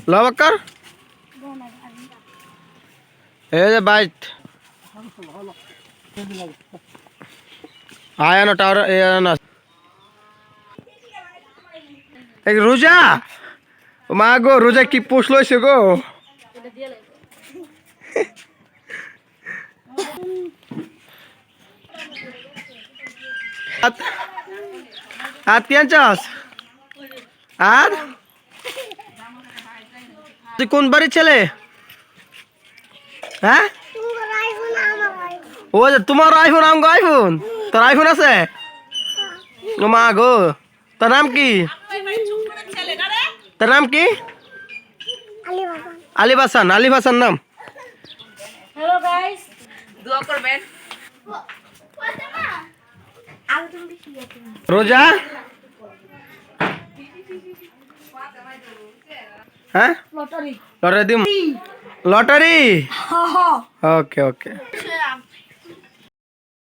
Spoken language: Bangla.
লবাক্কর এই যে বাইট আয়ানো টাওয়ার এয়ানো এক রোজা মা গো রোজা কি পোষ লইছে গো হাত কি আনছস আর তুই কোন বাড়ির ছেলে হ্যাঁ ও যে তোমার আইফোন আমগো আইফোন তোর আইফোন আছে ও মা গো তোর নাম কি তোর নাম কি আলিফ হাসান নাম হ্যালো গাইস দোয়া করবেন রোজা হ্যাঁ লটারি দিম লটারি ওকে ওকে